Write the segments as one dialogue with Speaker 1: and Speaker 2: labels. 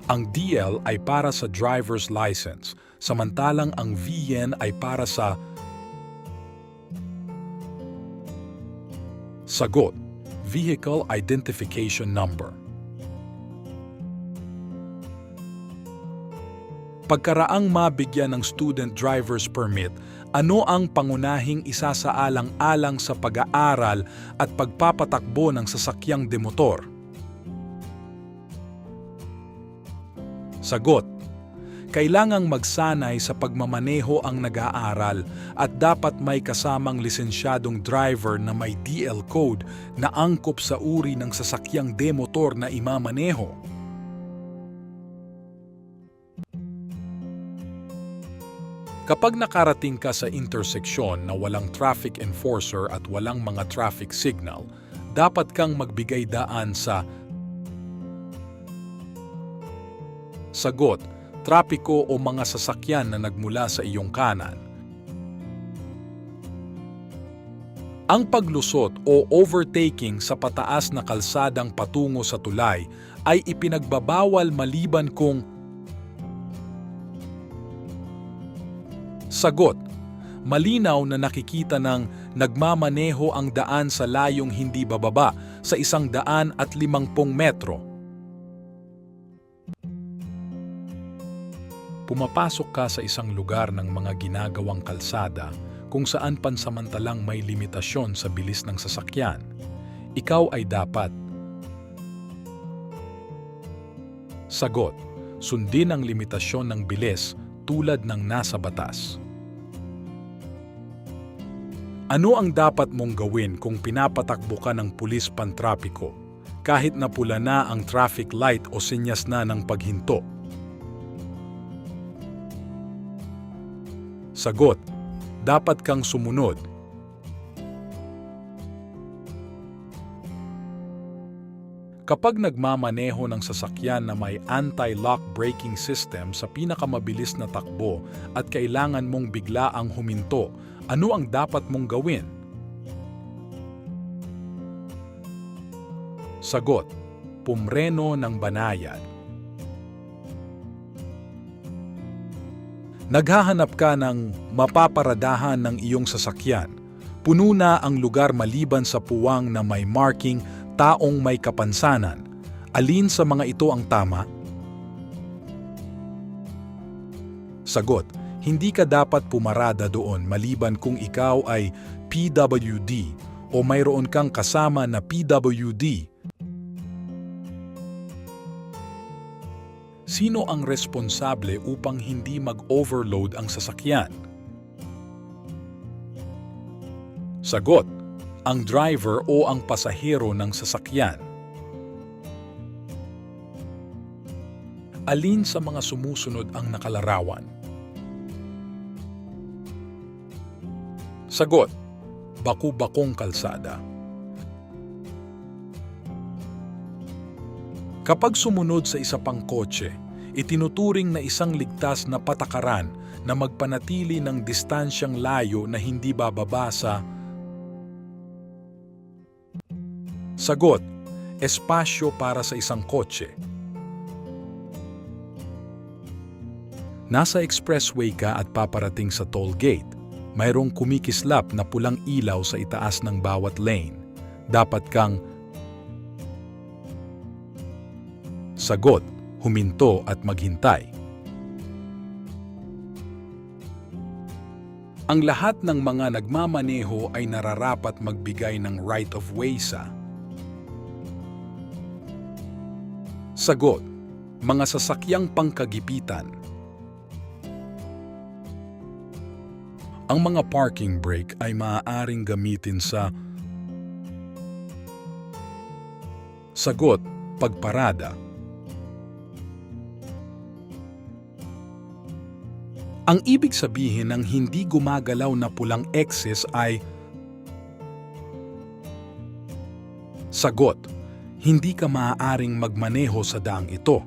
Speaker 1: Ang DL ay para sa driver's license, samantalang ang VN ay para sa sagot, Vehicle Identification Number. Pagkaraang mabigyan ng student driver's permit, ano ang pangunahing isasaalang-alang sa pag-aaral at pagpapatakbo ng sasakyang demotor? Sagot: kailangang magsanay sa pagmamaneho ang nag-aaral at dapat may kasamang lisensyadong driver na may DL code na angkop sa uri ng sasakyang demotor na imamaneho. Kapag nakarating ka sa interseksyon na walang traffic enforcer at walang mga traffic signal, dapat kang magbigay daan sa sagot, trapiko o mga sasakyan na nagmula sa iyong kanan. Ang paglusot o overtaking sa pataas na kalsadang patungo sa tulay ay ipinagbabawal maliban kung sagot, malinaw na nakikita ng nagmamaneho ang daan sa layong hindi bababa sa 150 metro. Pumapasok ka sa isang lugar ng mga ginagawang kalsada kung saan pansamantalang may limitasyon sa bilis ng sasakyan. Ikaw ay dapat sagot, sundin ang limitasyon ng bilis tulad ng nasa batas. Ano ang dapat mong gawin kung pinapatakbo ka ng pulis pantrapiko kahit na pula na ang traffic light o senyas na ng paghinto? Sagot, dapat kang sumunod. Kapag nagmamaneho ng sasakyan na may anti-lock braking system sa pinakamabilis na takbo at kailangan mong biglaang huminto, ano ang dapat mong gawin? Sagot, pumreno ng banayad. Naghahanap ka ng mapaparadahan ng iyong sasakyan. Puno na ang lugar maliban sa puwang na may marking taong may kapansanan. Alin sa mga ito ang tama? Sagot, hindi ka dapat pumarada doon maliban kung ikaw ay PWD o mayroon kang kasama na PWD. Sino ang responsable upang hindi mag-overload ang sasakyan? Sagot, ang driver o ang pasahero ng sasakyan. Alin sa mga sumusunod ang nakalarawan? Sagot, baku-bakong kalsada. Kapag sumunod sa isa pang kotse, itinuturing na isang ligtas na patakaran na magpanatili ng distansyang layo na hindi bababa sa sagot, espasyo para sa isang kotse. Nasa expressway ka at paparating sa toll gate. Mayroong kumikislap na pulang ilaw sa itaas ng bawat lane. Dapat kang sagot, huminto at maghintay. Ang lahat ng mga nagmamaneho ay nararapat magbigay ng right of way sa sagot, mga sasakyang pangkagipitan. Ang mga parking brake ay maaaring gamitin sa sagot, pagparada. Ang ibig sabihin ng hindi gumagalaw na pulang Xs ay sagot, hindi ka maaaring magmaneho sa daang ito.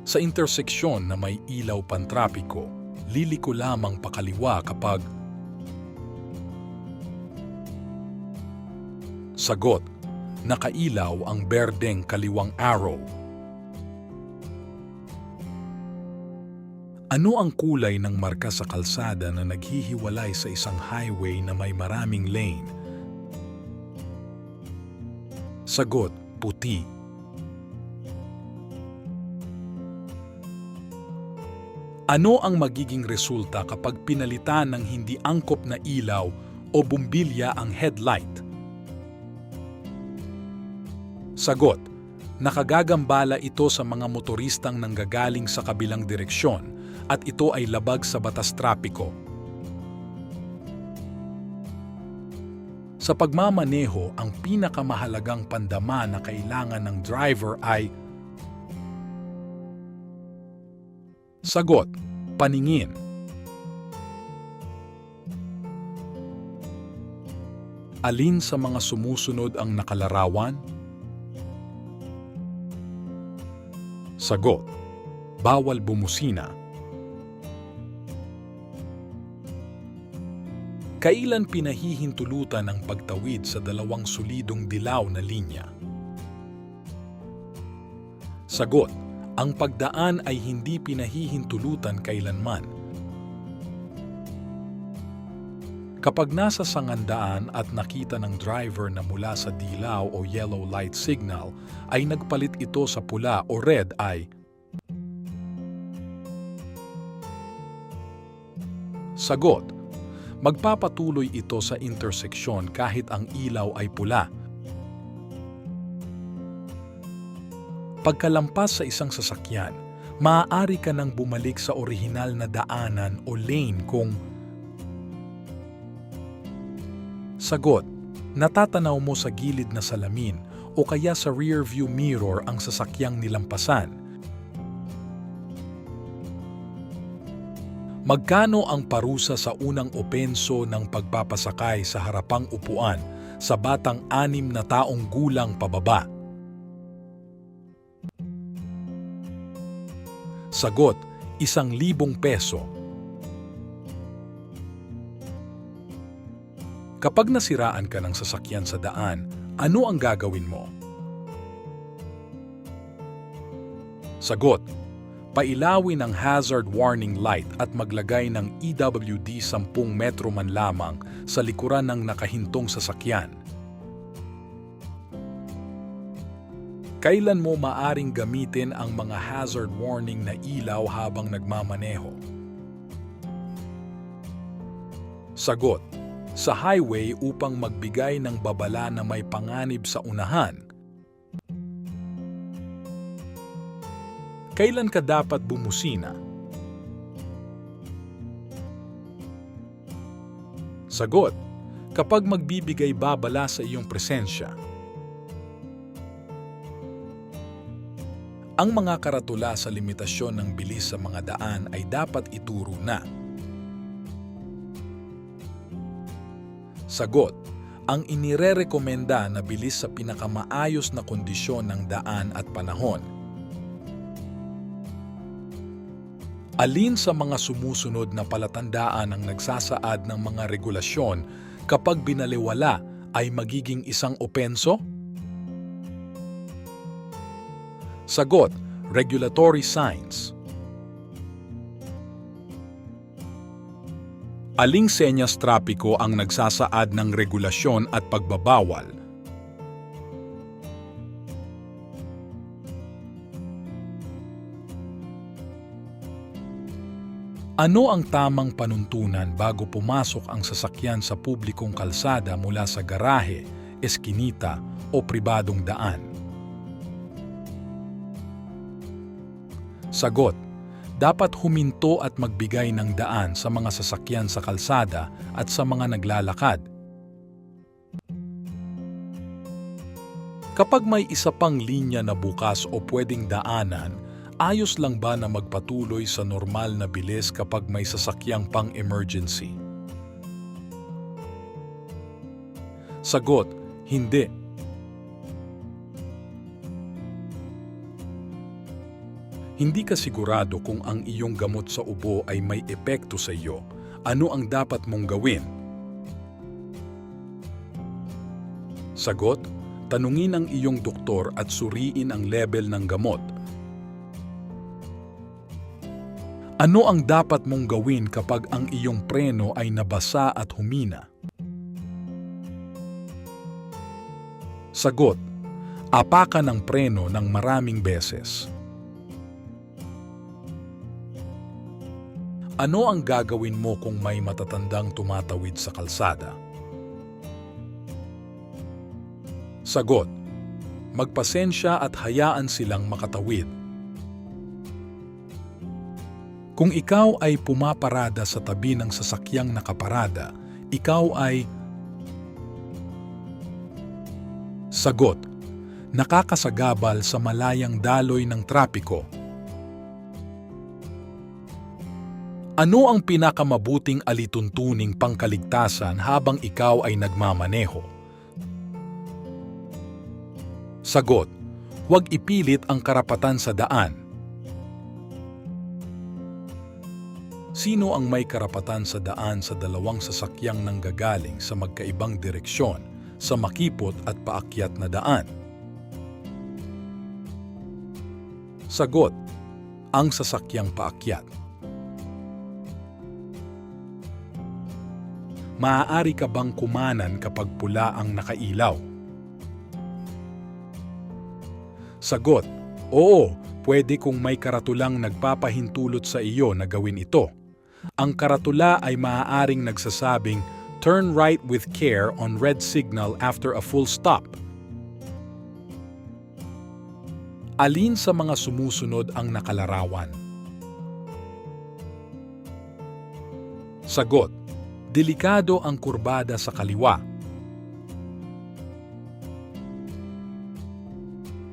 Speaker 1: Sa interseksyon na may ilaw pantrapiko, liliko lamang pakaliwa kapag sagot, Nakailaw ang berdeng kaliwang arrow. Ano ang kulay ng marka sa kalsada na naghihiwalay sa isang highway na may maraming lane? Sagot, puti. Ano ang magiging resulta kapag pinalitan ng hindi angkop na ilaw o bumbilya ang headlight? Sagot, nakagagambala ito sa mga motoristang nanggagaling sa kabilang direksyon at ito ay labag sa batas trapiko. Sa pagmamaneho, ang pinakamahalagang pandama na kailangan ng driver ay sagot, paningin. Alin sa mga sumusunod ang nakalarawan? Sagot, bawal bumusina. Kailan pinahihintulutan ang pagtawid sa dalawang solidong dilaw na linya? Sagot, ang pagdaan ay hindi pinahihintulutan kailanman. Kapag nasa sangandaan at nakita ng driver na mula sa dilaw o yellow light signal ay nagpalit ito sa pula o red ay sagot, magpapatuloy ito sa interseksyon kahit ang ilaw ay pula. Pagkalampas sa isang sasakyan, maaari ka nang bumalik sa orihinal na daanan o lane kung sagot, natatanaw mo sa gilid na salamin o kaya sa rear view mirror ang sasakyang nilampasan. Magkano ang parusa sa unang openso ng pagpapasakay sa harapang upuan sa batang 6 na taong gulang pababa? Sagot, 1,000 peso. Kapag nasiraan ka ng sasakyan sa daan, ano ang gagawin mo? Sagot, pailawin ang hazard warning light at maglagay ng EWD 10 metro man lamang sa likuran ng nakahintong sasakyan. Kailan mo maaring gamitin ang mga hazard warning na ilaw habang nagmamaneho? Sagot, sa highway upang magbigay ng babala na may panganib sa unahan. Kailan ka dapat bumusina? Sagot, kapag magbibigay babala sa iyong presensya. Ang mga karatula sa limitasyon ng bilis sa mga daan ay dapat ituro na. Sagot, ang inirerekomenda na bilis sa pinakamaayos na kondisyon ng daan at panahon. Alin sa mga sumusunod na palatandaan ang nagsasaad ng mga regulasyon kapag binaliwala ay magiging isang openso? Sagot, regulatory signs. Aling senyas trapiko ang nagsasaad ng regulasyon at pagbabawal? Ano ang tamang panuntunan bago pumasok ang sasakyan sa publikong kalsada mula sa garahe, eskinita o pribadong daan? Sagot, dapat huminto at magbigay ng daan sa mga sasakyan sa kalsada at sa mga naglalakad. Kapag may isa pang linya na bukas o pwedeng daanan, ayos lang ba na magpatuloy sa normal na bilis kapag may sasakyang pang-emergency? Sagot, hindi. Hindi ka sigurado kung ang iyong gamot sa ubo ay may epekto sa iyo. Ano ang dapat mong gawin? Sagot, Tanungin ang iyong doktor at suriin ang level ng gamot. Ano ang dapat mong gawin kapag ang iyong preno ay nabasa at humina? Sagot: apakan ang preno ng maraming beses. Ano ang gagawin mo kung may matatandang tumatawid sa kalsada? Sagot: magpasensya at hayaan silang makatawid. Kung ikaw ay pumaparada sa tabi ng sasakyang nakaparada, ikaw ay... Sagot: nakakasagabal sa malayang daloy ng trapiko. Ano ang pinakamabuting alituntuning pangkaligtasan habang ikaw ay nagmamaneho? Sagot: huwag ipilit ang karapatan sa daan. Sino ang may karapatan sa daan sa dalawang sasakyang nanggagaling sa magkaibang direksyon sa makipot at paakyat na daan? Sagot: ang sasakyang paakyat. Maaari ka bang kumanan kapag pula ang nakailaw? Sagot: oo, pwede kung may karatulang nagpapahintulot sa iyo na gawin ito. Ang karatula ay maaaring nagsasabing, "Turn right with care on red signal after a full stop." Alin sa mga sumusunod ang nakalarawan? Sagot: delikado ang kurbada sa kaliwa.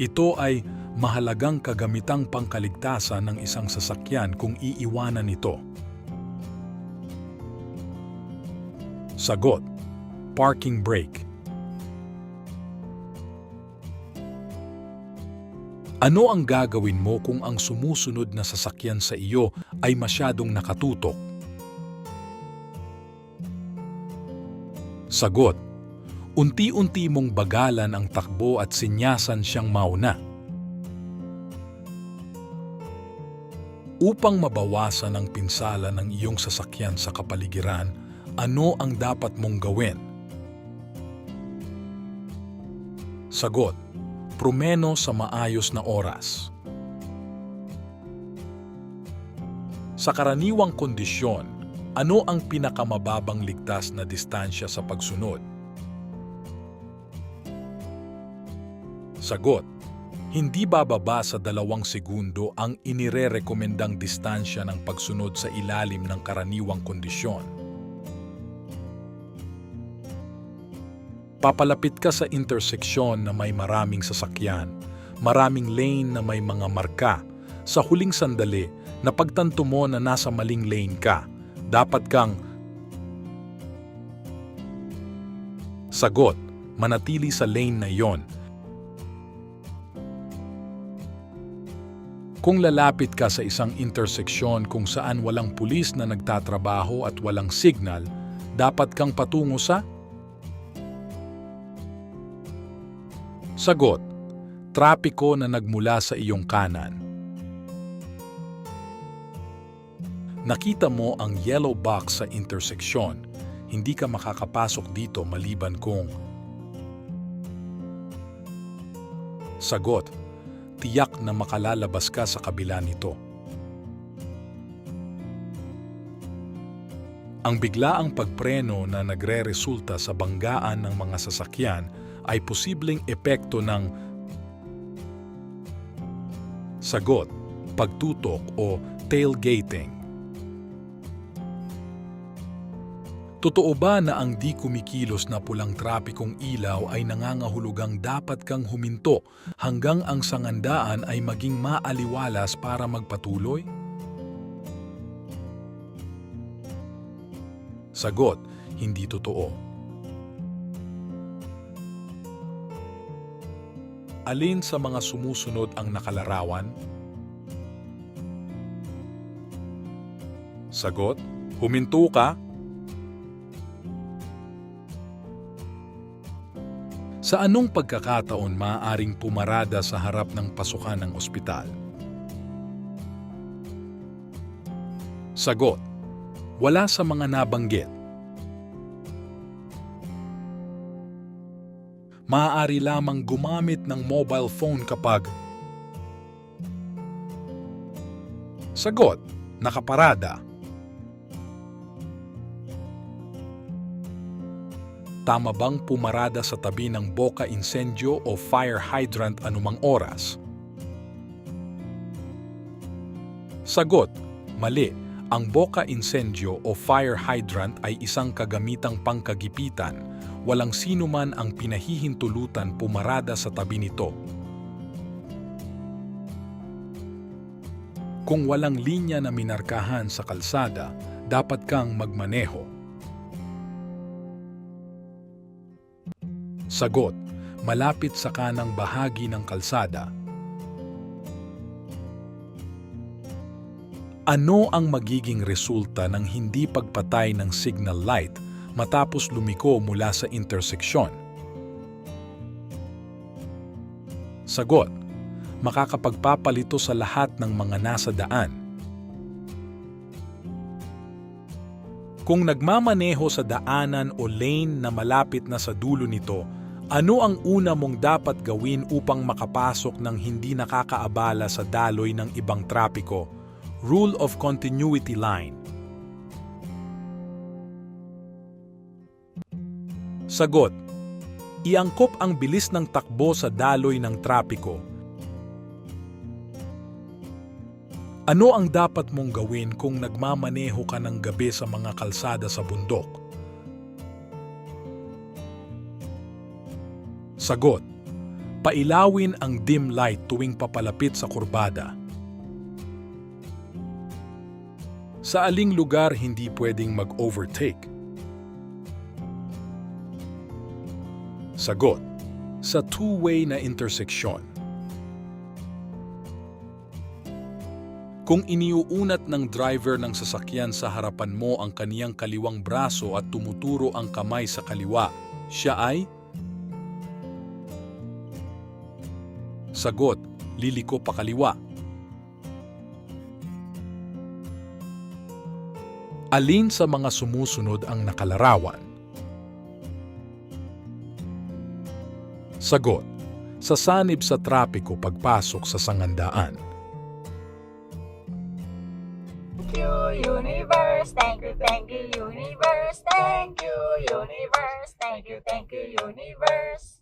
Speaker 1: Ito ay mahalagang kagamitang pangkaligtasan ng isang sasakyan kung iiwanan ito. Sagot: parking brake. Ano ang gagawin mo kung ang sumusunod na sasakyan sa iyo ay masyadong nakatutok? Sagot: unti-unti mong bagalan ang takbo at sinyasan siyang mauna. Upang mabawasan ang pinsala ng iyong sasakyan sa kapaligiran, ano ang dapat mong gawin? Sagot: prumeno sa maayos na oras. Sa karaniwang kondisyon, ano ang pinakamababang ligtas na distansya sa pagsunod? Sagot: hindi bababa sa 2 segundo ang inirerekomendang distansya ng pagsunod sa ilalim ng karaniwang kondisyon. Papalapit ka sa interseksyon na may maraming sasakyan, maraming lane na may mga marka. Sa huling sandali, napagtanto mo na nasa maling lane ka. Dapat kang... Sagot: manatili sa lane na iyon. Kung lalapit ka sa isang interseksyon kung saan walang pulis na nagtatrabaho at walang signal, dapat kang patungo sa... Sagot: trapiko na nagmula sa iyong kanan. Nakita mo ang yellow box sa interseksyon. Hindi ka makakapasok dito maliban kung... Sagot: tiyak na makalalabas ka sa kabila nito. Ang biglaang pagpreno na nagre-resulta sa banggaan ng mga sasakyan ay posibleng epekto ng... Sagot: pagtutok o tailgating. Totoo ba na ang di kumikilos na pulang trapikong ilaw ay nangangahulugang dapat kang huminto hanggang ang sangandaan ay maging maaliwalas para magpatuloy? Sagot: hindi totoo. Alin sa mga sumusunod ang nakalarawan? Sagot: huminto ka. Sa anong pagkakataon maaaring pumarada sa harap ng pasukan ng ospital? Sagot: wala sa mga nabanggit. Maaari lamang gumamit ng mobile phone kapag... Sagot: nakaparada. Tama bang pumarada sa tabi ng boka insendyo o fire hydrant anumang oras? Sagot: mali. Ang boka insendyo o fire hydrant ay isang kagamitang pangkagipitan. Walang sino man ang pinahihintulutan pumarada sa tabi nito. Kung walang linya na minarkahan sa kalsada, dapat kang magmaneho. Sagot: malapit sa kanang bahagi ng kalsada. Ano ang magiging resulta ng hindi pagpatay ng signal light matapos lumiko mula sa interseksyon? Sagot: makakapagpapalito sa lahat ng mga nasa daan. Kung nagmamaneho sa daanan o lane na malapit na sa dulo nito, ano ang una mong dapat gawin upang makapasok ng hindi nakakaabala sa daloy ng ibang trapiko? Rule of Continuity Line. Sagot: iangkop ang bilis ng takbo sa daloy ng trapiko. Ano ang dapat mong gawin kung nagmamaneho ka ng gabi sa mga kalsada sa bundok? Sagot: pailawin ang dim light tuwing papalapit sa kurbada. Sa aling lugar hindi pwedeng mag-overtake? Sagot: sa two-way na interseksyon. Kung iniuunat ng driver ng sasakyan sa harapan mo ang kaniyang kaliwang braso at tumuturo ang kamay sa kaliwa, siya ay? Sagot: liliko pa kaliwa. Alin sa mga sumusunod ang nakalarawan? Sagot: sasanib sa trapiko pagpasok sa sangandaan.
Speaker 2: Thank you, universe. Thank you, universe. Thank you, universe. Thank you, universe.